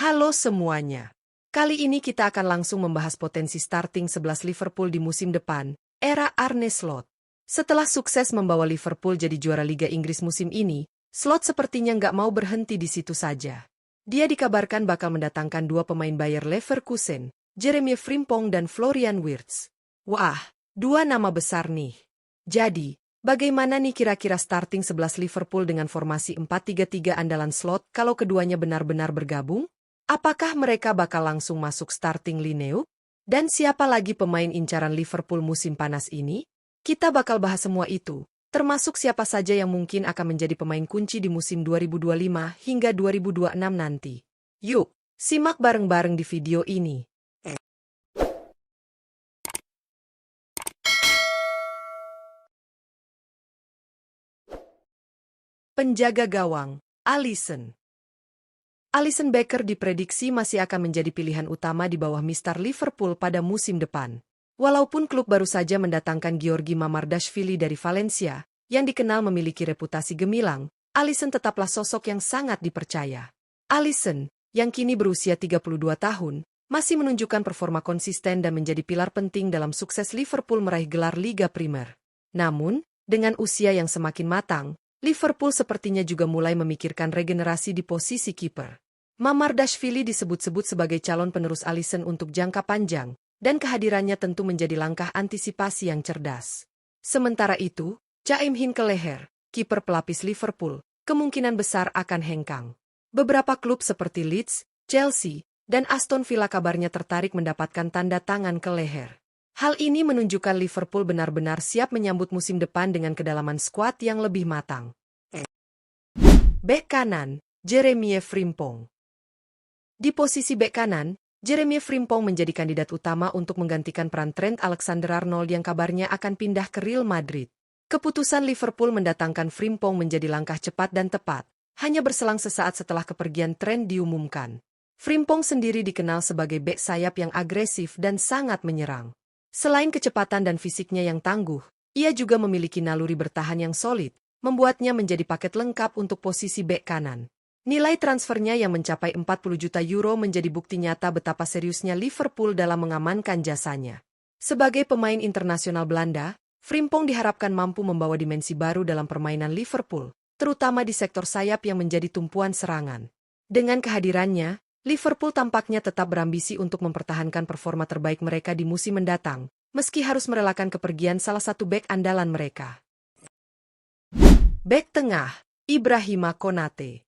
Halo semuanya. Kali ini kita akan langsung membahas potensi starting 11 Liverpool di musim depan, era Arne Slot. Setelah sukses membawa Liverpool jadi juara Liga Inggris musim ini, Slot sepertinya nggak mau berhenti di situ saja. Dia dikabarkan bakal mendatangkan dua pemain Bayer Leverkusen, Jeremy Frimpong dan Florian Wirtz. Wah, dua nama besar nih. Jadi, bagaimana nih kira-kira starting 11 Liverpool dengan formasi 4-3-3 andalan Slot kalau keduanya benar-benar bergabung? Apakah mereka bakal langsung masuk starting lineup? Dan siapa lagi pemain incaran Liverpool musim panas ini? Kita bakal bahas semua itu, termasuk siapa saja yang mungkin akan menjadi pemain kunci di musim 2025 hingga 2026 nanti. Yuk, simak bareng-bareng di video ini. Penjaga gawang, Alisson. Alisson Becker diprediksi masih akan menjadi pilihan utama di bawah Mister Liverpool pada musim depan. Walaupun klub baru saja mendatangkan Giorgi Mamardashvili dari Valencia, yang dikenal memiliki reputasi gemilang, Alisson tetaplah sosok yang sangat dipercaya. Alisson, yang kini berusia 32 tahun, masih menunjukkan performa konsisten dan menjadi pilar penting dalam sukses Liverpool meraih gelar Liga Primer. Namun, dengan usia yang semakin matang, Liverpool sepertinya juga mulai memikirkan regenerasi di posisi kiper. Mamardashvili disebut-sebut sebagai calon penerus Alisson untuk jangka panjang, dan kehadirannya tentu menjadi langkah antisipasi yang cerdas. Sementara itu, Chaim Hinkeleher, kiper pelapis Liverpool, kemungkinan besar akan hengkang. Beberapa klub seperti Leeds, Chelsea, dan Aston Villa kabarnya tertarik mendapatkan tanda tangan Kelleher. Hal ini menunjukkan Liverpool benar-benar siap menyambut musim depan dengan kedalaman skuad yang lebih matang. Bek kanan, Jeremy Frimpong. Di posisi bek kanan, Jeremy Frimpong menjadi kandidat utama untuk menggantikan peran Trent Alexander-Arnold yang kabarnya akan pindah ke Real Madrid. Keputusan Liverpool mendatangkan Frimpong menjadi langkah cepat dan tepat, hanya berselang sesaat setelah kepergian Trent diumumkan. Frimpong sendiri dikenal sebagai bek sayap yang agresif dan sangat menyerang. Selain kecepatan dan fisiknya yang tangguh, ia juga memiliki naluri bertahan yang solid, membuatnya menjadi paket lengkap untuk posisi bek kanan. Nilai transfernya yang mencapai 40 juta euro menjadi bukti nyata betapa seriusnya Liverpool dalam mengamankan jasanya. Sebagai pemain internasional Belanda, Frimpong diharapkan mampu membawa dimensi baru dalam permainan Liverpool, terutama di sektor sayap yang menjadi tumpuan serangan. Dengan kehadirannya, Liverpool tampaknya tetap berambisi untuk mempertahankan performa terbaik mereka di musim mendatang, meski harus merelakan kepergian salah satu bek andalan mereka. Bek tengah, Ibrahima Konate.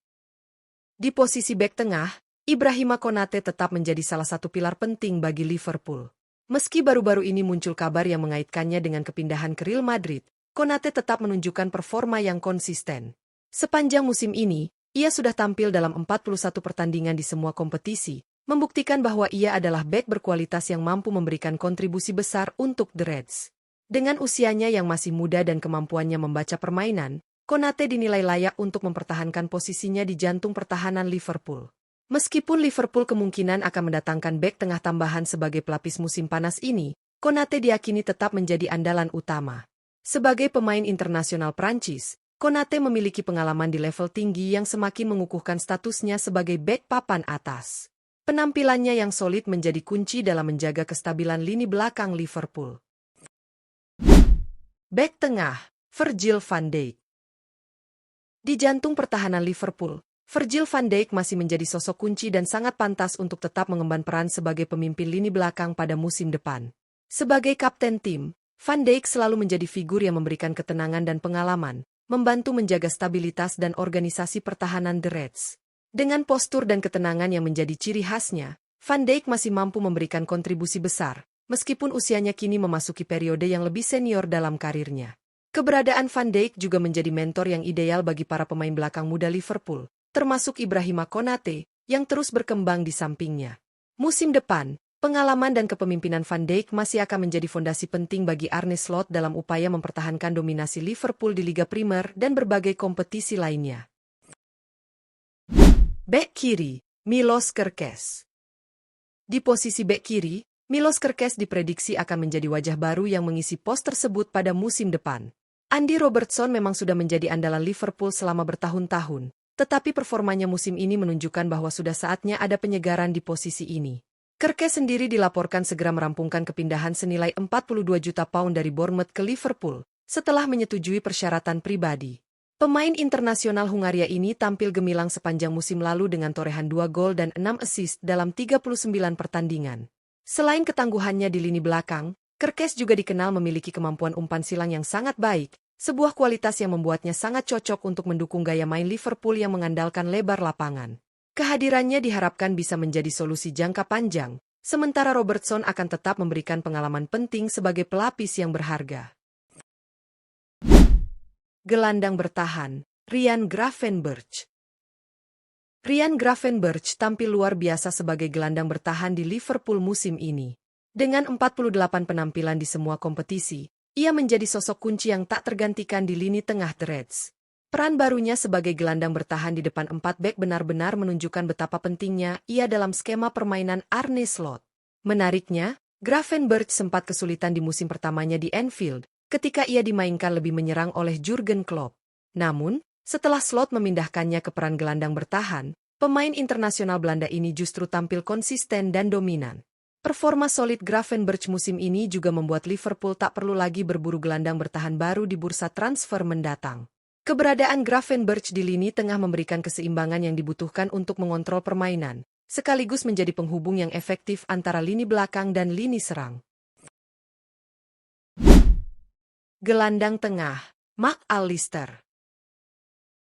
Di posisi bek tengah, Ibrahima Konate tetap menjadi salah satu pilar penting bagi Liverpool. Meski baru-baru ini muncul kabar yang mengaitkannya dengan kepindahan ke Real Madrid, Konate tetap menunjukkan performa yang konsisten. Sepanjang musim ini, ia sudah tampil dalam 41 pertandingan di semua kompetisi, membuktikan bahwa ia adalah bek berkualitas yang mampu memberikan kontribusi besar untuk The Reds. Dengan usianya yang masih muda dan kemampuannya membaca permainan, Konate dinilai layak untuk mempertahankan posisinya di jantung pertahanan Liverpool. Meskipun Liverpool kemungkinan akan mendatangkan bek tengah tambahan sebagai pelapis musim panas ini, Konate diyakini tetap menjadi andalan utama. Sebagai pemain internasional Prancis, Konate memiliki pengalaman di level tinggi yang semakin mengukuhkan statusnya sebagai bek papan atas. Penampilannya yang solid menjadi kunci dalam menjaga kestabilan lini belakang Liverpool. Bek tengah, Virgil van Dijk. Di jantung pertahanan Liverpool, Virgil van Dijk masih menjadi sosok kunci dan sangat pantas untuk tetap mengemban peran sebagai pemimpin lini belakang pada musim depan. Sebagai kapten tim, Van Dijk selalu menjadi figur yang memberikan ketenangan dan pengalaman, membantu menjaga stabilitas dan organisasi pertahanan The Reds. Dengan postur dan ketenangan yang menjadi ciri khasnya, Van Dijk masih mampu memberikan kontribusi besar, meskipun usianya kini memasuki periode yang lebih senior dalam karirnya. Keberadaan Van Dijk juga menjadi mentor yang ideal bagi para pemain belakang muda Liverpool, termasuk Ibrahima Konate, yang terus berkembang di sampingnya. Musim depan, pengalaman dan kepemimpinan Van Dijk masih akan menjadi fondasi penting bagi Arne Slot dalam upaya mempertahankan dominasi Liverpool di Liga Primer dan berbagai kompetisi lainnya. Bek kiri, Milos Kerkez. Di posisi bek kiri, Milos Kerkez diprediksi akan menjadi wajah baru yang mengisi pos tersebut pada musim depan. Andy Robertson memang sudah menjadi andalan Liverpool selama bertahun-tahun, tetapi performanya musim ini menunjukkan bahwa sudah saatnya ada penyegaran di posisi ini. Kerkes sendiri dilaporkan segera merampungkan kepindahan senilai 42 juta pound dari Bournemouth ke Liverpool, setelah menyetujui persyaratan pribadi. Pemain internasional Hungaria ini tampil gemilang sepanjang musim lalu dengan torehan 2 gol dan 6 assist dalam 39 pertandingan. Selain ketangguhannya di lini belakang, Kerkes juga dikenal memiliki kemampuan umpan silang yang sangat baik, sebuah kualitas yang membuatnya sangat cocok untuk mendukung gaya main Liverpool yang mengandalkan lebar lapangan. Kehadirannya diharapkan bisa menjadi solusi jangka panjang, sementara Robertson akan tetap memberikan pengalaman penting sebagai pelapis yang berharga. Gelandang bertahan, Ryan Gravenberch. Ryan Gravenberch tampil luar biasa sebagai gelandang bertahan di Liverpool musim ini. Dengan 48 penampilan di semua kompetisi, ia menjadi sosok kunci yang tak tergantikan di lini tengah The Reds. Peran barunya sebagai gelandang bertahan di depan 4 bek benar-benar menunjukkan betapa pentingnya ia dalam skema permainan Arne Slot. Menariknya, Gravenberch sempat kesulitan di musim pertamanya di Anfield, ketika ia dimainkan lebih menyerang oleh Jurgen Klopp. Namun, setelah Slot memindahkannya ke peran gelandang bertahan, pemain internasional Belanda ini justru tampil konsisten dan dominan. Performa solid Gravenberch musim ini juga membuat Liverpool tak perlu lagi berburu gelandang bertahan baru di bursa transfer mendatang. Keberadaan Gravenberch di lini tengah memberikan keseimbangan yang dibutuhkan untuk mengontrol permainan, sekaligus menjadi penghubung yang efektif antara lini belakang dan lini serang. Gelandang tengah, Mac Allister.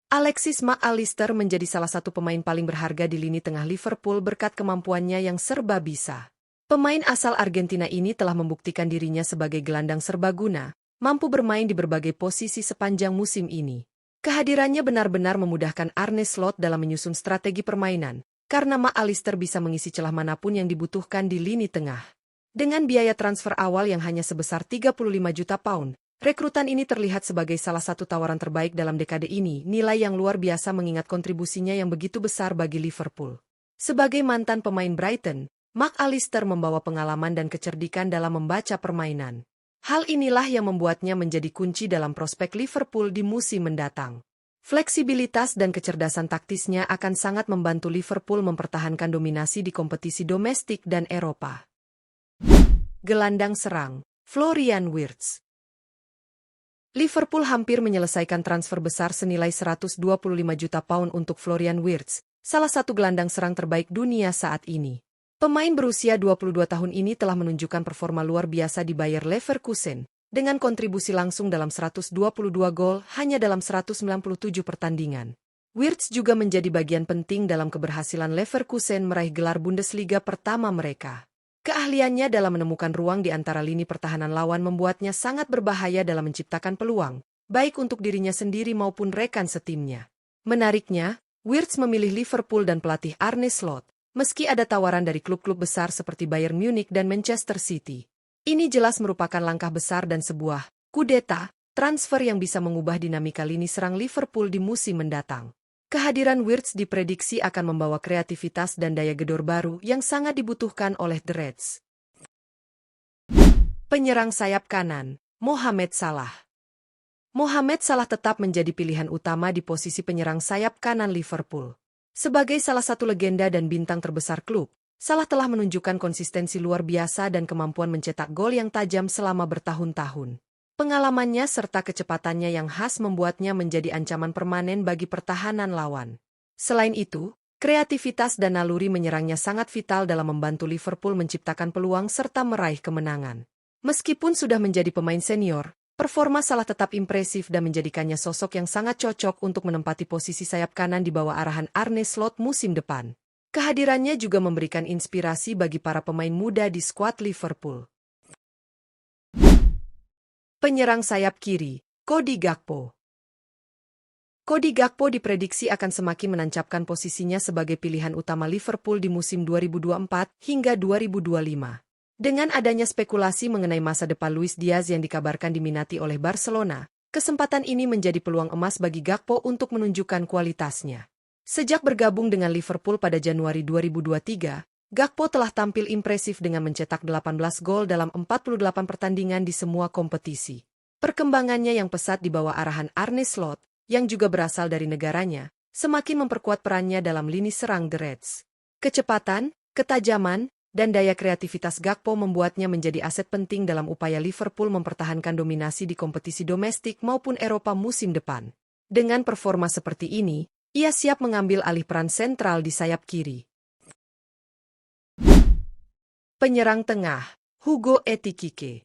Alexis Mac Allister menjadi salah satu pemain paling berharga di lini tengah Liverpool berkat kemampuannya yang serba bisa. Pemain asal Argentina ini telah membuktikan dirinya sebagai gelandang serbaguna, mampu bermain di berbagai posisi sepanjang musim ini. Kehadirannya benar-benar memudahkan Arne Slot dalam menyusun strategi permainan, karena Mac Allister bisa mengisi celah manapun yang dibutuhkan di lini tengah. Dengan biaya transfer awal yang hanya sebesar 35 juta pound, rekrutan ini terlihat sebagai salah satu tawaran terbaik dalam dekade ini, nilai yang luar biasa mengingat kontribusinya yang begitu besar bagi Liverpool. Sebagai mantan pemain Brighton, Mac Allister membawa pengalaman dan kecerdikan dalam membaca permainan. Hal inilah yang membuatnya menjadi kunci dalam prospek Liverpool di musim mendatang. Fleksibilitas dan kecerdasan taktisnya akan sangat membantu Liverpool mempertahankan dominasi di kompetisi domestik dan Eropa. Gelandang serang, Florian Wirtz. Liverpool hampir menyelesaikan transfer besar senilai 125 juta pound untuk Florian Wirtz, salah satu gelandang serang terbaik dunia saat ini. Pemain berusia 22 tahun ini telah menunjukkan performa luar biasa di Bayer Leverkusen, dengan kontribusi langsung dalam 122 gol hanya dalam 197 pertandingan. Wirtz juga menjadi bagian penting dalam keberhasilan Leverkusen meraih gelar Bundesliga pertama mereka. Keahliannya dalam menemukan ruang di antara lini pertahanan lawan membuatnya sangat berbahaya dalam menciptakan peluang, baik untuk dirinya sendiri maupun rekan setimnya. Menariknya, Wirtz memilih Liverpool dan pelatih Arne Slot, meski ada tawaran dari klub-klub besar seperti Bayern Munich dan Manchester City. Ini jelas merupakan langkah besar dan sebuah kudeta transfer yang bisa mengubah dinamika lini serang Liverpool di musim mendatang. Kehadiran Wirtz diprediksi akan membawa kreativitas dan daya gedor baru yang sangat dibutuhkan oleh The Reds. Penyerang sayap kanan, Mohamed Salah. Mohamed Salah tetap menjadi pilihan utama di posisi penyerang sayap kanan Liverpool. Sebagai salah satu legenda dan bintang terbesar klub, Salah telah menunjukkan konsistensi luar biasa dan kemampuan mencetak gol yang tajam selama bertahun-tahun. Pengalamannya serta kecepatannya yang khas membuatnya menjadi ancaman permanen bagi pertahanan lawan. Selain itu, kreativitas dan naluri menyerangnya sangat vital dalam membantu Liverpool menciptakan peluang serta meraih kemenangan. Meskipun sudah menjadi pemain senior, performa Salah tetap impresif dan menjadikannya sosok yang sangat cocok untuk menempati posisi sayap kanan di bawah arahan Arne Slot musim depan. Kehadirannya juga memberikan inspirasi bagi para pemain muda di skuad Liverpool. Penyerang sayap kiri, Cody Gakpo. Cody Gakpo diprediksi akan semakin menancapkan posisinya sebagai pilihan utama Liverpool di musim 2024 hingga 2025. Dengan adanya spekulasi mengenai masa depan Luis Diaz yang dikabarkan diminati oleh Barcelona, kesempatan ini menjadi peluang emas bagi Gakpo untuk menunjukkan kualitasnya. Sejak bergabung dengan Liverpool pada Januari 2023, Gakpo telah tampil impresif dengan mencetak 18 gol dalam 48 pertandingan di semua kompetisi. Perkembangannya yang pesat di bawah arahan Arne Slot, yang juga berasal dari negaranya, semakin memperkuat perannya dalam lini serang The Reds. Kecepatan, ketajaman, dan daya kreativitas Gakpo membuatnya menjadi aset penting dalam upaya Liverpool mempertahankan dominasi di kompetisi domestik maupun Eropa musim depan. Dengan performa seperti ini, ia siap mengambil alih peran sentral di sayap kiri. Penyerang tengah, Hugo Ekitike.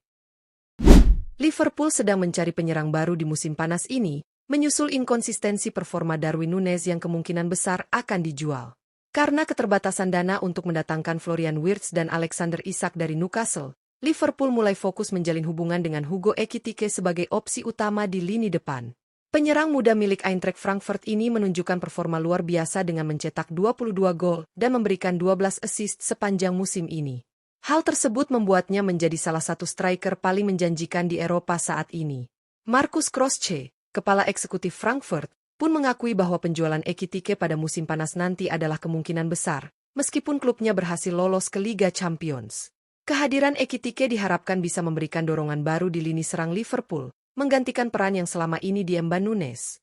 Liverpool sedang mencari penyerang baru di musim panas ini, menyusul inkonsistensi performa Darwin Núñez yang kemungkinan besar akan dijual. Karena keterbatasan dana untuk mendatangkan Florian Wirtz dan Alexander Isak dari Newcastle, Liverpool mulai fokus menjalin hubungan dengan Hugo Ekitike sebagai opsi utama di lini depan. Penyerang muda milik Eintracht Frankfurt ini menunjukkan performa luar biasa dengan mencetak 22 gol dan memberikan 12 assist sepanjang musim ini. Hal tersebut membuatnya menjadi salah satu striker paling menjanjikan di Eropa saat ini. Markus Krösche, kepala eksekutif Frankfurt, pun mengakui bahwa penjualan Ekitike pada musim panas nanti adalah kemungkinan besar, meskipun klubnya berhasil lolos ke Liga Champions. Kehadiran Ekitike diharapkan bisa memberikan dorongan baru di lini serang Liverpool, menggantikan peran yang selama ini diemban Núñez.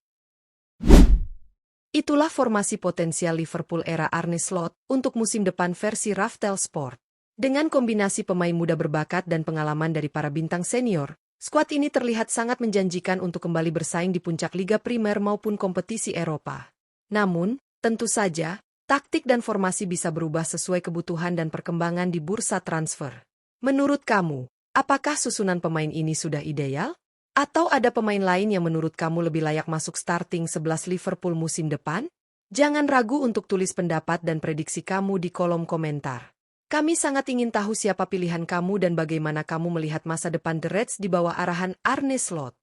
Itulah formasi potensial Liverpool era Arne Slot untuk musim depan versi Raftel Sport. Dengan kombinasi pemain muda berbakat dan pengalaman dari para bintang senior, skuad ini terlihat sangat menjanjikan untuk kembali bersaing di puncak Liga Primer maupun kompetisi Eropa. Namun, tentu saja, taktik dan formasi bisa berubah sesuai kebutuhan dan perkembangan di bursa transfer. Menurut kamu, apakah susunan pemain ini sudah ideal? Atau ada pemain lain yang menurut kamu lebih layak masuk starting 11 Liverpool musim depan? Jangan ragu untuk tulis pendapat dan prediksi kamu di kolom komentar. Kami sangat ingin tahu siapa pilihan kamu dan bagaimana kamu melihat masa depan The Reds di bawah arahan Arne Slot.